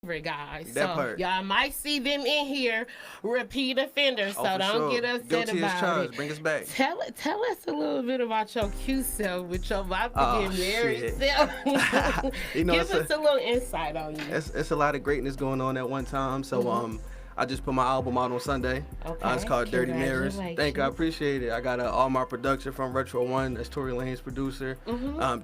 guys. That So part. y'all might see them in here, repeat offenders. Oh, So for don't sure. get upset Guilty as about charged. it. Bring us back. Tell us a little bit about your cute self with your about to Oh, get married shit. self. You know, Give us a little insight on you. it's a lot of greatness going on at one time. So I just put my album out on Sunday. Okay. It's called Dirty Mirrors. Congratulations. Thank you, I appreciate it. I got all my production from Retro One. That's Tory Lane's producer.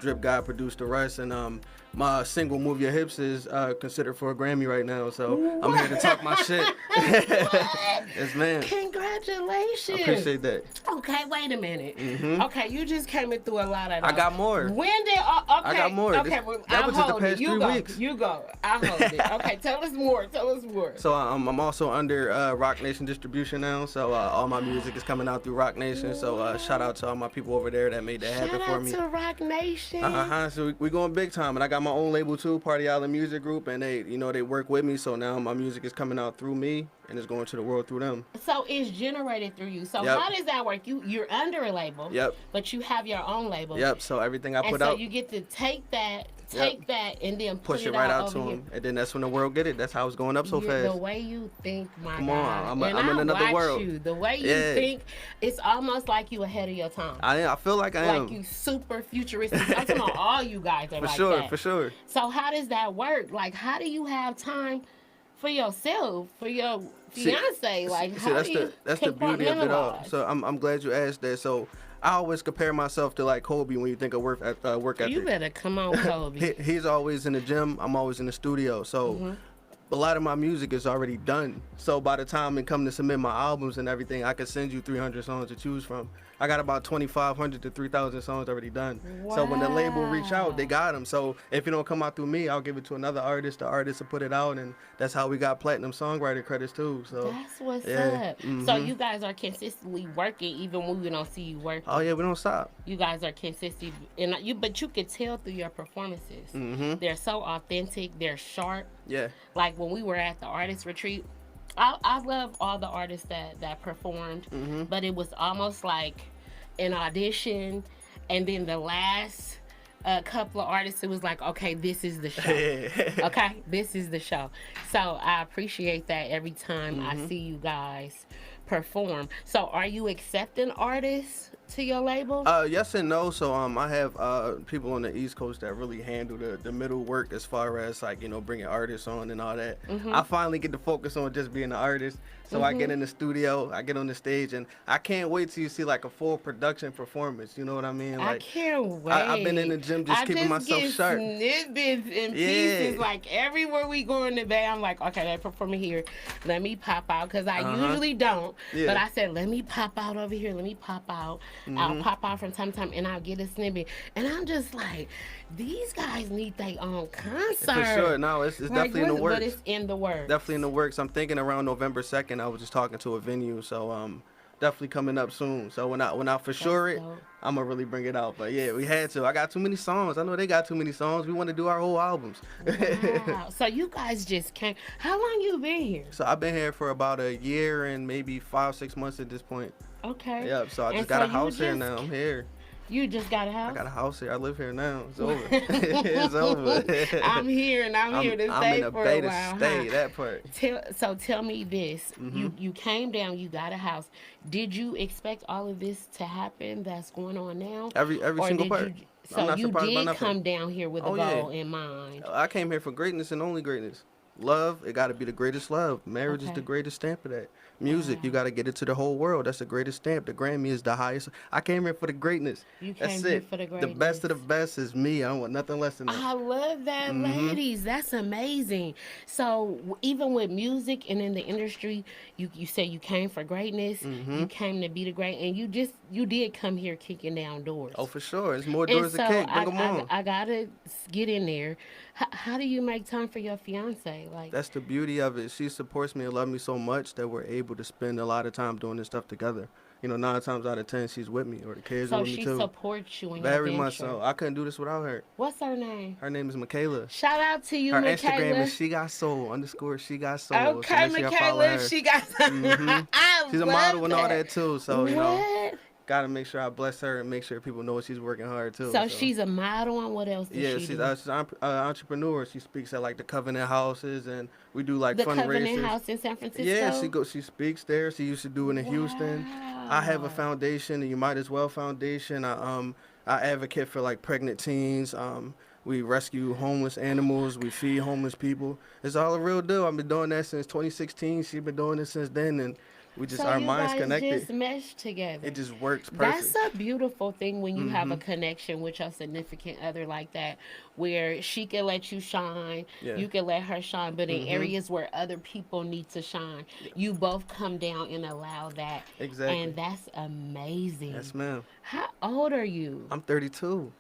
Drip God produced the rest, and my single "Move Your Hips" is considered for a Grammy right now. So I'm here to talk my shit. Yes, man. Congratulations. I appreciate that. Okay, wait a minute. Okay, you just came in through a lot of. I got more. When did? Okay, I got more. Okay, well, That I'll was just the hold it. past You 3 go. weeks. You go. I'll hold it. Okay, tell us more. Tell us more. So I'm also under Rocnation distribution now. So all my music is coming out through Rocnation. So shout out to all my people over there that made that happen for me. Shout out to Rocnation. So we going big time, and I got my own label too, Party Island Music Group, and they work with me. So now my music is coming out through me, and it's going to the world through them. So it's generated through you. So Yep. how does that work? You're under a label. Yep. But you have your own label. Yep. So everything I And put so out, you get to take that, and then push it right out to over them, here. and then that's when the world get it. That's how it's going up so The fast. way you think, my Come God. on, And I'm in I another watch world. You. The way you Yeah. think, it's almost like you ahead of your time. I feel like I am. Like you super futuristic. I'm talking about all you guys are For like sure, that. for sure. So how does that work? Like, how do you have time for yourself, for your fiance? That's the beauty of it all. So I'm glad you asked that. So I always compare myself to like Kobe when you think of work ethic. You better come on, Kobe. He's always in the gym. I'm always in the studio. So a lot of my music is already done. So by the time it come to submit my albums and everything, I could send you 300 songs to choose from. I got about 2,500 to 3,000 songs already done. Wow. So when the label reach out, they got them. So if it don't come out through me, I'll give it to another artist. The artist will put it out, and that's how we got platinum songwriter credits too. So that's what's yeah. up. So you guys are consistently working, even when we don't see you working. Oh yeah, we don't stop. You guys are consistent, but you could tell through your performances. They're so authentic. They're sharp. Yeah. Like when we were at the artist retreat, I love all the artists that performed, but it was almost like an audition, and then the last couple of artists, it was like, okay, this is the show. Okay, this is the show. So I appreciate that every time I see you guys perform. So are you accepting artists to your label? Yes and no. So I have people on the East Coast that really handle the middle work as far as like bringing artists on and all that. I finally get to focus on just being an artist. So I get in the studio, I get on the stage, and I can't wait till you see like a full production performance. You know what I mean? Like I can't wait. I've been in the gym just keeping myself sharp. Snippets and pieces. Like everywhere we go in the day, I'm like, okay, they're performing here. Let me pop out, because I usually don't. Yeah. But I said, let me pop out over here. Let me pop out. I'll pop out from time to time, and I'll get a snippet. And I'm just like, these guys need their own concert. For sure. No, it's definitely in the works. But it's in the works. Definitely in the works. I'm thinking around November 2nd. I was just talking to a venue, so definitely coming up soon. So when I for sure it, I'm gonna really bring it out. But yeah, we had to. I got too many songs. I know they got too many songs. We want to do our whole albums. Wow. So you guys just came. How long you been here? So I've been here for about a year and maybe 5-6 months at this point. Okay. Yep. So I just got a house here now. I'm here. You just got a house? I got a house here. I live here now. It's over. It's over. I'm here, and I'm here to stay for a while. Stay, that part. Tell me this. You came down, you got a house. Did you expect all of this to happen that's going on now? Every single part. So you did come down here with a goal in mind. I came here for greatness and only greatness. Love, it got to be the greatest love. Marriage is the greatest stamp of that. Music, you got to get it to the whole world. That's the greatest stamp. The Grammy is the highest. I came here for the greatness. You came here for the greatness. The best of the best is me. I don't want nothing less than that. I love that, ladies. That's amazing. So even with music and in the industry, you say you came for greatness. You came to be the great, and you did come here kicking down doors. Oh, for sure. There's more doors to kick. Bring them on. I gotta get in there. How do you make time for your fiance? Like, that's the beauty of it. She supports me and loves me so much that we're able to spend a lot of time doing this stuff together. 9 times out of 10, she's with me, or the kids are with me too. So she supports you in your Very venture. much so. I couldn't do this without her. What's her name? Her name is Michaela. Shout out to you, her Michaela. Her Instagram is She Got Soul _ She Got Soul. Okay, so Michaela, She Got Soul. She's a model and all that too. So what? gotta make sure I bless her and make sure people know she's working hard too. So she's a model, and what else does Yeah, she do? she's an entrepreneur. She speaks at like the Covenant Houses, and we do like The Covenant fundraisers. House in San Yeah, Francisco? she speaks there. She used to do it in Houston. I have a Wow. foundation, the Youmidaswell Foundation. I advocate for like pregnant teens. We rescue homeless animals. We feed homeless people. It's all a real deal. I've been doing that since 2016. She's been doing it since then, and we just So our you minds guys connected. just mesh together. It just works That's perfect. a beautiful thing when you have a Mhm. connection with your significant other like that, where she can let you shine, Yeah. you can let her shine, but in Mhm. areas where other people need to shine, you both come down and allow that. Exactly. And that's amazing. Yes, ma'am. How old are you? I'm 32.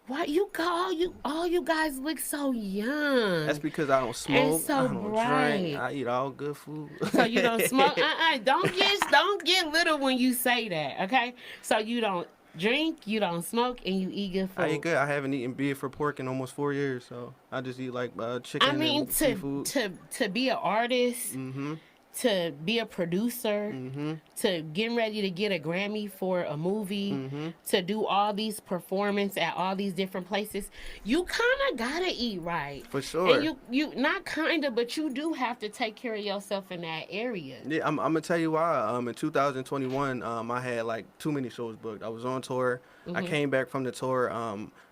Why you call you all you guys look so That's young because I don't and smoke. I so don't drink. bright. I eat all good food. So you don't smoke? Don't get little when you say that. Okay. So you don't drink, you don't smoke, and you eat good I eat food. good. I haven't eaten beef or pork in almost 4 years, so I just eat like I chicken mean, and to seafood. to to be an artist, Mhm. to be a producer, Mhm. to getting ready to get a Grammy for a movie, Mhm. to do all these performance at all these different places, you kind of gotta eat right. For And sure. you not kind of, but you do have to take care of yourself in that area. Yeah, I'm gonna tell you why. In 2021, I had like too many shows booked. I was on tour. I Mhm. came back from the tour.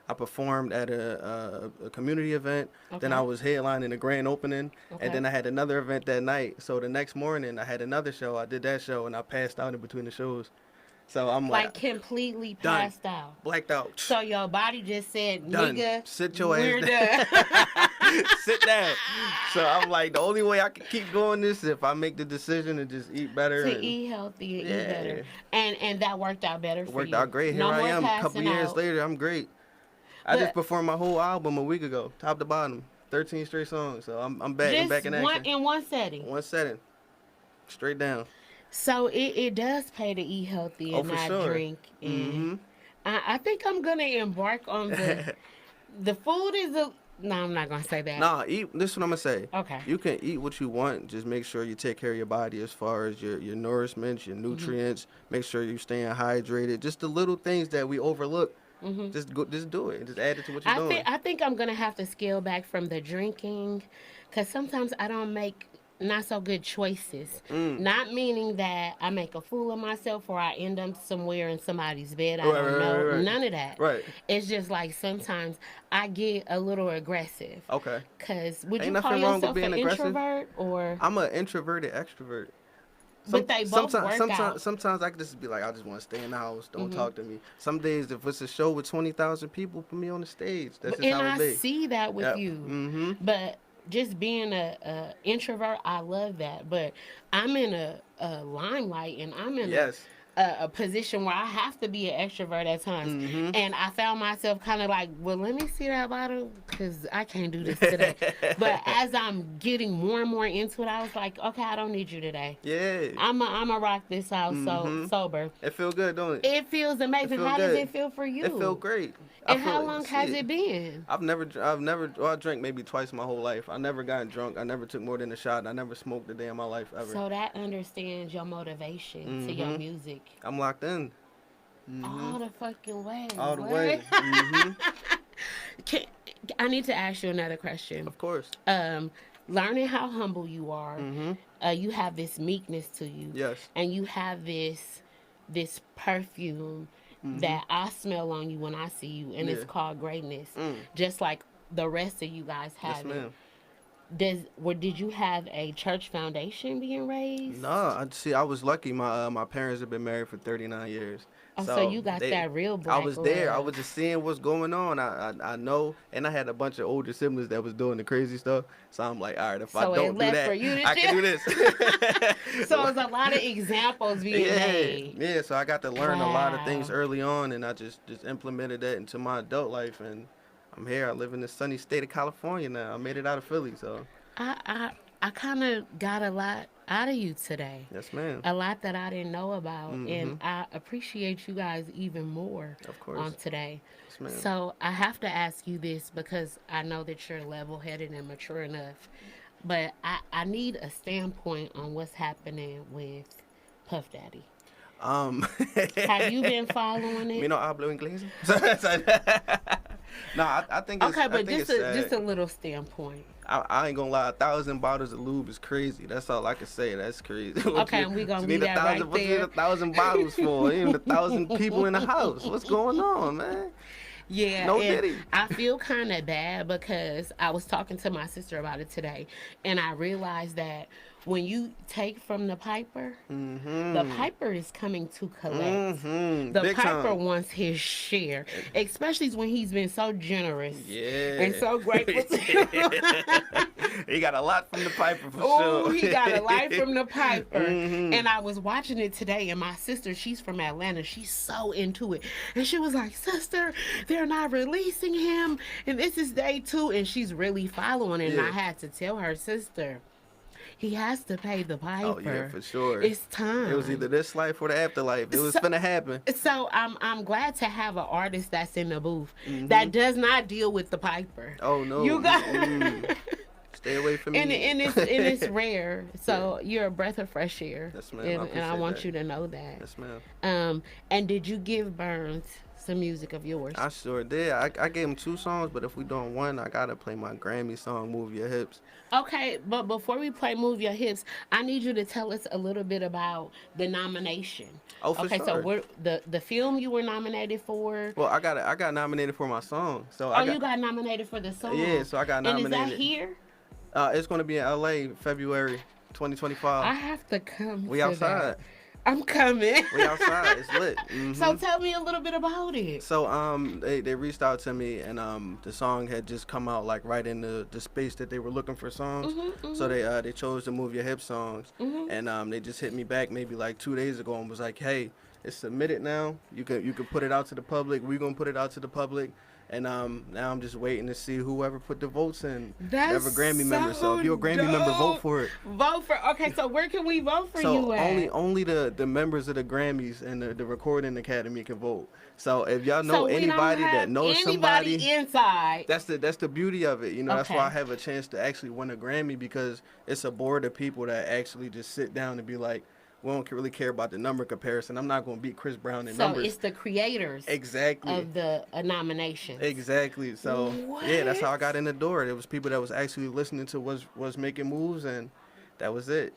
I performed at a community event. Then I Okay. was headlining the grand opening, and Okay. then I had another event that night. So the next morning, I had another show. I did that show, and I passed out in between the shows. So I'm like, Like completely done, passed out. blacked out, So your body just said, done. "Nigga, Sit your ass we're down. done." Sit down. So I'm like, the only way I can keep doing this is if I make the decision to just eat better To and eat healthy and eat better, yeah. and that worked out better It for worked out you. great. Here No I more am, a couple passing years out. later. I'm great. I just But performed my whole album a week ago, top to bottom, 13 straight songs. So I'm back. I'm back just in one action. in one setting. One setting, straight down. So it does pay to eat healthy Oh, and for not sure. drink. And Mm-hmm. I think I'm gonna embark on the food is a no. I'm not gonna say that. Nah, eat. This is what I'm gonna say. Okay. You can eat what you want. Just make sure you take care of your body as far as your nourishment, your Mhm. nutrients. Make sure you're staying hydrated. Just the little things that we overlook. Mhm. Just do it. Just add it to what you're I doing. think I think I'm gonna have to scale back from the drinking, cause sometimes I don't make not so good choices. Mm. Not meaning that I make a fool of myself or I end up somewhere in somebody's bed. I Right, don't right, right, know. right, None of that. right. It's just like sometimes I get a little aggressive. Okay. Cause would Ain't you call nothing wrong with yourself an being aggressive. introvert or? I'm an introverted extrovert. But they both work out. Sometimes I can just be like, I just want to stay in the house. Don't Hmm. talk to me. Some days, if it's a show with 20,000 people, put me on the stage. That's just And how it I be. see that with Yep. you. Mm-hmm. But just being a introvert, I love that. But I'm in a limelight and I'm in Yes. a position where I have to be an extrovert at times. Mm-hmm. And I found myself kind of like, well, let me see that bottle because I can't do this today. But as I'm getting more and more into it, I was like, okay, I don't need you today. Yeah. I'm a rock this out so Mm-hmm. sober. It feel good, don't it? It feels It amazing. feel How does good. it feel for you? It feel great. I And feel how like, long has shit. it been? Well, I drank maybe twice my whole life. I never got drunk. I never took more than a shot. I never smoked a day in my life ever. So that understands your motivation to your Mm-hmm. music I'm locked in. Mm-hmm. all the fucking way. All the What? way. Mm-hmm. Can, I need to ask you another question. Of course. Um, Learning how humble you are, Mm-hmm. you have this meekness to you, Yes. and you have this perfume Mm-hmm. that I smell on you when I see you, and it's Yeah. called greatness. Mm. Just like the rest of you guys Yes, have it. ma'am. Did you have a church foundation being raised? No, I see. I was lucky. My parents have been married for 39 years. Oh, so you got that real I black was there. I love. was just seeing what's going on. I know, and I had a bunch of older siblings that was doing the crazy stuff. So I'm like, all right, if I So it don't do left that, for you to I can do this. So it's a lot of examples being yeah, made. yeah. So I got to learn a lot of things Wow. early on, and I just implemented that into my adult life, and I'm here. I live in the sunny state of California now. I made it out of Philly, so I kind of got a lot out of you today. yes, ma'am. A lot that I didn't know about, Mm-hmm. and I appreciate you guys even more Of course, on today. yes, ma'am. So I have to ask you this because I know that you're level-headed and mature enough, but I need a standpoint on what's happening with Puff Daddy. Um, Have you been following you it? know, hablo inglés. No, I think it's Okay, I but think just it's a sad. little standpoint. I ain't gonna lie, 1,000 bottles of lube is crazy. That's all I can say. That's crazy. Okay, and we gonna you leave need a that thousand? right What you need there. 1,000 bottles for? Even 1,000 people in the house. What's going on, man? Yeah, No and diddy. I feel kind of bad because I was talking to my sister about it today, and I realized that when you take from the Mm-hmm. piper is coming to collect. Mm-hmm. The Big piper time. wants his share, especially when he's been so generous and Yeah. so grateful to. He got a lot from the piper for Oh, sure. he got a life from the piper. Mm-hmm. And I was watching it today, and my sister, she's from Atlanta. She's so into it. And she was like, Sister, they're not releasing him. And this is day 2. And she's really following it. And I Yeah. had to tell her, Sister, he has to pay the Oh yeah, piper. for sure. It's time. It was either this life or the afterlife. It was So, finna happen. so I'm glad to have an artist that's in the booth Mm-hmm. that does not deal with the piper. Oh no. You got Stay away from me. and it's rare. So you're a breath of fresh air. Yes, ma'am. I And I appreciate want that. you to know that. Yes, ma'am. And did you give Burns some music of yours? I sure did. I gave him 2 songs, but if we doing one, I gotta play my Grammy song, "Move Your Hips." Okay, but before we play Move Your Hips, I need you to tell us a little bit about the nomination. Oh, for okay, sure. so the film you were nominated for. Well, I got nominated for my song. So Oh, I got you got nominated for the song. yeah. So I got And nominated. is that here? It's gonna be in LA, February 2025. I have to come. We to outside. that. I'm coming. We outside. It's lit. Mhm. So tell me a little bit about it. So they reached out to me, and the song had just come out like right in the space that they were looking for songs. So they chose to Move Your Hip songs, and they just hit me back maybe like 2 days ago and was like, hey, it's submitted now. You can put it out to the public. We're gonna put it out to the public. And now I'm just waiting to see whoever put the votes in. That's Whoever Grammy member. So if you're a Grammy member, vote for it. Vote for. Okay, so where can we vote for So you at? only the members of the Grammys and the Recording Academy can vote. So if y'all know So we don't anybody have that knows anybody somebody, inside. that's the beauty of it. You know, that's Okay. why I have a chance to actually win a Grammy, because it's a board of people that actually just sit down and be like, we don't really care about the number comparison. I'm not going to beat Chris Brown in So numbers. it's the creators Exactly. of the nomination. Exactly. So yeah, that's how I What? got in the door. There was people that was actually listening to was making moves, and that was it.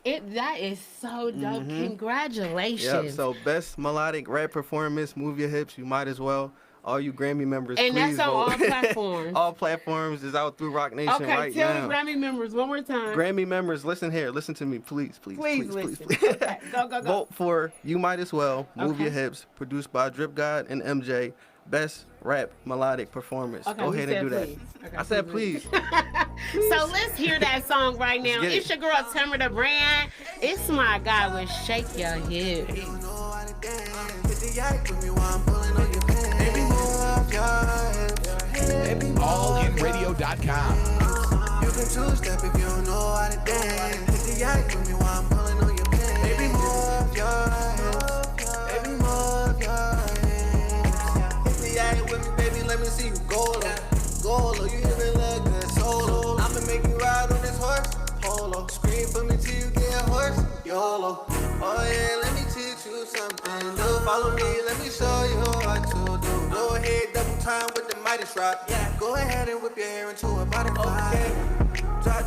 That is so dope. Congratulations. Yep. So best melodic rap performance, Move Your Hips. You might as well. All you Grammy members, And please that's on vote. all platforms. All platforms is out through Rocnation Okay, right tell now. the Grammy members one more time. Grammy members, listen here. Listen to me, please, please, Please please, listen. please, please. Okay, go. Vote for You Might As Well, Move Your Okay. Hips, produced by Drip God and MJ. Best rap melodic performance. Okay, Go we ahead and said do that. please. Okay, I said please. So let's hear that song right now. get It's it. your girl Tamara the Brand. It's my guy with Shake Your Hips. allinradio.com. You can two-step if you don't know how to dance. Hit the yak with me while I'm pulling on your pants. Baby, move your hips. Baby, move your hips. Hit the yak with me, baby, let me see you go low. Go low, you hear me look good solo. I'ma make you ride on this horse. Polo. Scream for me till you get hoarse. YOLO. Oh yeah, let me teach you something new. Follow me, let me show you what to do. Go ahead, double time with the Midas rock. Yeah. Go ahead and whip your hair into a butterfly. Okay.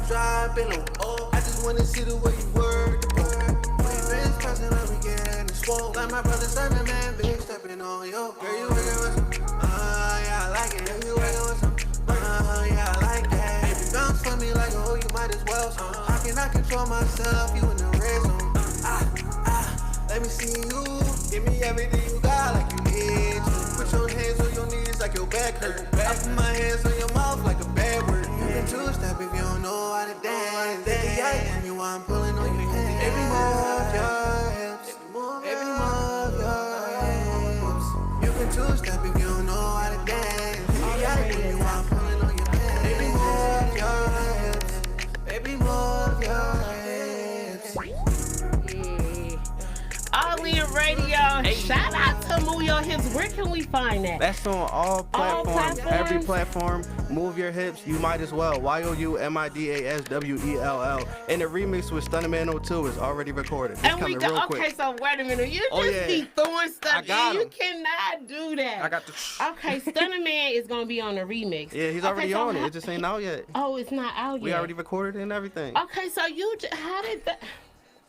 Drop it low. Oh, I just wanna see the way you work the boat. We been pressing on we getting swole. Like my brother, son, the man, big stepping on yo. Girl, you working with some, yeah, I like it. Girl, you working with some, yeah, I like that. Baby, bounce for me like, oh, you might as well. So, how can I control myself? You in the red zone. Let me see you. Give me everything you got like you need to. Put your hands on your knees like your back hurt. I put my hands on your mouth like a bad word. You can two-step if you don't know how to dance. Take the yak and you while I'm pulling on your hands. Every move your hips. Every move your hips. You can two-step if you don't know how to dance. Take the yak and you while I'm pulling on your hands. Every move your hips. Every move your hips. All in radio. Shout out to to Move Your Hips. Where can we find that? That's on all platforms, every platform. Move Your Hips, You Might As Well. Youmidaswell. And the remix with Stunnerman 02 is already recorded. It's and we coming go, real okay, quick. so wait a minute. You just be throwing stuff in. You cannot do that. I got the... Okay, Stunnerman is going to be on the remix. Yeah, he's already on it. It just ain't out yet. Oh, it's not out yet. We already recorded it and everything. Okay, so how did that...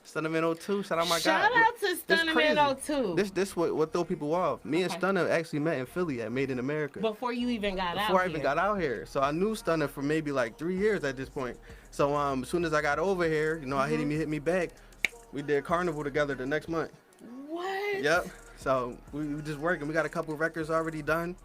Stunnerman 02, shout out my guy. Shout out to Stunnerman 02. This what throw people off. Me and Stunner actually met in Philly at Made in America. Before you even got out here. Before I even got out here. So I knew Stunner for maybe like 3 years at this point. So as soon as I got over here, you know, I hit me back. We did Carnival together the next month. What? Yep. So we just working. We got a couple records already done.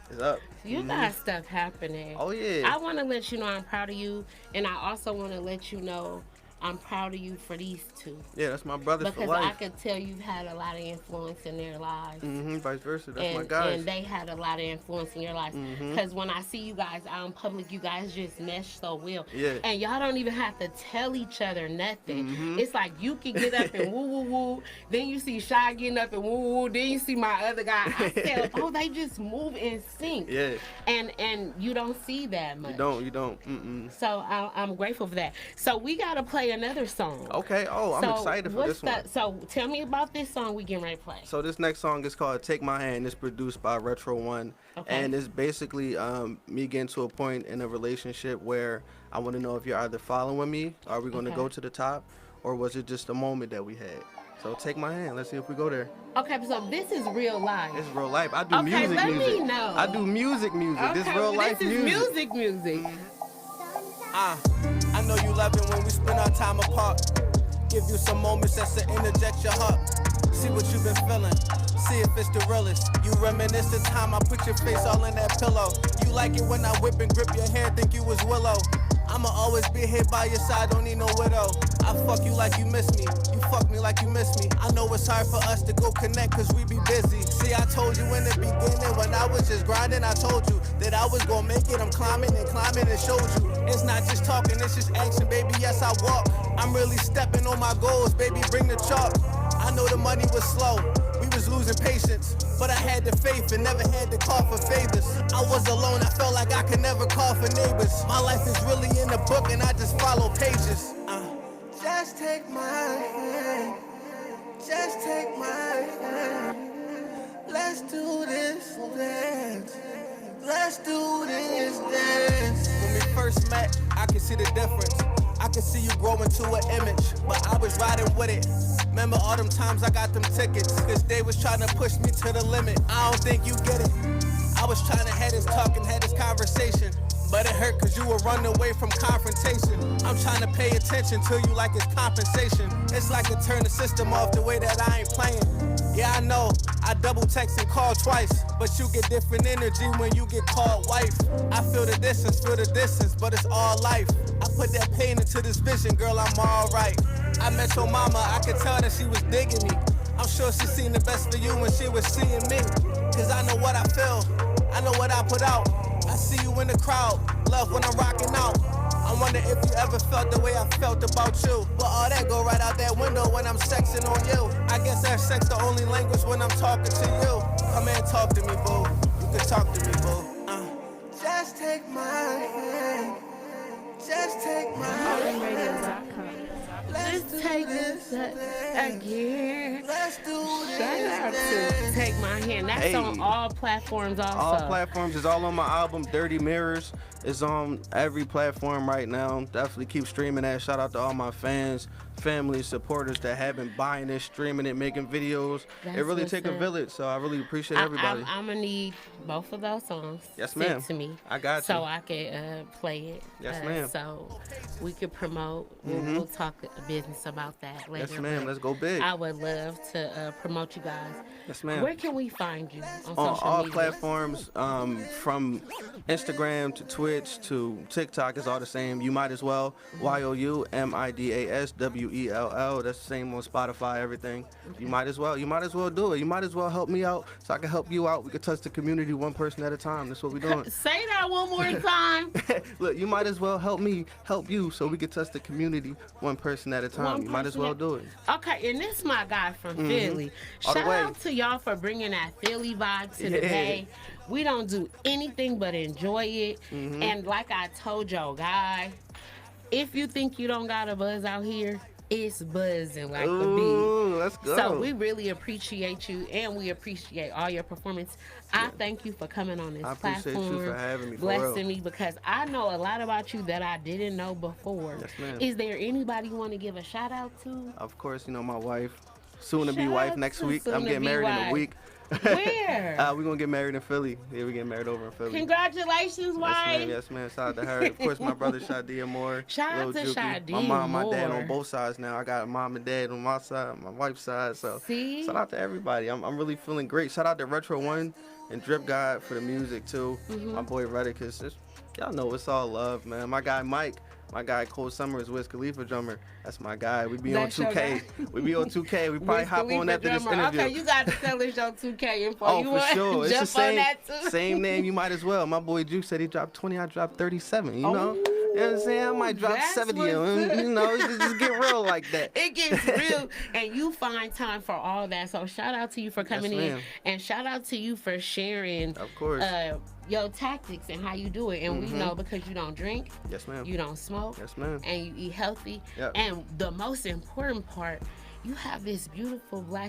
It's up. You got stuff happening. Oh yeah. I want to let you know I'm proud of you, and I also want to let you know I'm proud of you for these two. Yeah, that's my brothers for life. Because I could tell you've had a lot of influence in their lives. Vice versa. That's my guys. And they had a lot of influence in your lives. Because when I see you guys out in public, you guys just mesh so well. Yeah. And y'all don't even have to tell each other nothing. It's like you can get up and woo woo woo. Then you see Shy getting up and woo woo woo. Then you see my other guy. I said, oh, they just move in sync. Yeah. And you don't see that much. You don't. So I'm grateful for that. So we got to play another song. Okay. Oh, I'm excited for this one. So tell me about this song we getting ready to play. So this next song is called Take My Hand. It's produced by Retro One. Okay. And it's basically me getting to a point in a relationship where I want to know if you're either following me, are we going to go to the top, or was it just a moment that we had? So take my hand. Let's see if we go there. Okay, so this is real life. It's real life. I do music. Okay, let me know. I do music. Okay, This real life this is music. music. I know you love it when we spend our time apart. Give you some moments that's to interject your heart. See what you've been feeling. See if it's the realest. You reminisce the time I put your face all in that pillow. You like it when I whip and grip your hair, think you was Willow. I'ma always be here by your side, don't need no widow. I fuck you like you miss me. You fuck me like you miss me. I know it's hard for us to go connect cause we be busy. See, I told you in the beginning when I was just grinding, I told you that I was gonna make it. I'm climbing and showed you. It's not just talking, it's just action, baby, yes I walk. I'm really stepping on my goals, baby, bring the chalk. I know the money was slow, we was losing patience, but I had the faith and never had to call for favors. I was alone, I felt like I could never call for neighbors. My life is really in the book and I just follow pages. Just take my hand, just take my hand. Let's do this dance, let's do this dance. When we first met, I could see the difference. I could see you grow into an image, but I was riding with it. Remember all them times I got them tickets, cause they was trying to push me to the limit. I don't think you get it. I was trying to have this talk and have this conversation, but it hurt cause you were running away from confrontation. I'm trying to pay attention to you like it's compensation. It's like to turn the system off the way that I ain't playing. Yeah, I know, I double text and call twice, but you get different energy when you get called wife. I feel the distance, but it's all life. I put that pain into this vision, girl, I'm alright. I met your mama, I could tell that she was digging me. I'm sure she seen the best for you when she was seeing me. Cause I know what I feel, I know what I put out. I see you in the crowd, love when I'm rocking out. I wonder if you ever felt the way I felt about you. But all that go right out that window when I'm sexing on you. I guess that sex the only language when I'm talking to you. Come and talk to me, boo. You can talk to me, boo. Just take my hand. Just take my hand. Let's take this again. Let's do this. Shout out to Take My Hand. That's on all platforms also. All platforms. Is all on my album, Dirty Mirrors. It's on every platform right now. Definitely keep streaming that. Shout out to all my fans, family, supporters that have been buying it, streaming it, making videos. That's it really take a village, so I really appreciate everybody. I'm going to need both of those songs yes, ma'am. sent to me. I got you. So I can play it. Yes, ma'am. So we could promote. We'll talk business about that later. Yes, ma'am. Let's go big. I would love to promote you guys. Yes, ma'am. Where can we find you on all social media? Platforms, from Instagram to Twitch to TikTok, is all the same. You Might As Well. Youmidaswell. That's the same on Spotify, everything. Okay. You might as well do it. You might as well help me out so I can help you out. We can touch the community one person at a time. That's what we're doing. Say that one more time. Look, you might as well help me help you so we can touch the community one person at a time. You might as well do it. Okay, and this is my guy from Philly. All the way. out to y'all for bringing that Philly vibe to the day. We don't do anything but enjoy it. And like I told y'all, guys, if you think you don't got a buzz out here, it's buzzing like the bee. Let's go. So we really appreciate you, and we appreciate all your performance. I thank you for coming on this platform. I appreciate you for having me. Blessing me, because I know a lot about you that I didn't know before. Yes, ma'am. Is there anybody you want to give a shout out to? Of course, my wife, soon to be wife next week. I'm getting married in a week. Where? We're going to get married in Philly. Yeah, we're getting married over in Philly. Congratulations, wife. Yes, ma'am. Shout out to her. Of course, my brother, Shadia Moore. Shout out to Shadia Moore. My mom, my dad on both sides now. I got a mom and dad on my side, my wife's side. So shout out to everybody. I'm really feeling great. Shout out to Retro One and Drip God for the music, too. My boy Reddick. Y'all know it's all love, man. My guy Mike. My guy Cole Summers, Wiz Khalifa drummer. That's my guy. We be on 2K. We be on 2K. We probably hop on after this interview. Okay, you got to tell us your 2K info. Oh, you for sure. It's the same, on that too? Same name. You might as well. My boy Juke said he dropped 20. I dropped 37. You know? You know what I'm saying? I might drop 70. Just get real like that. It gets real, and you find time for all that. So shout out to you for coming in, and shout out to you for sharing. Of course. Your tactics and how you do it. And we know because you don't drink. Yes, ma'am. You don't smoke. Yes, ma'am. And you eat healthy. Yep. And the most important part, you have this beautiful black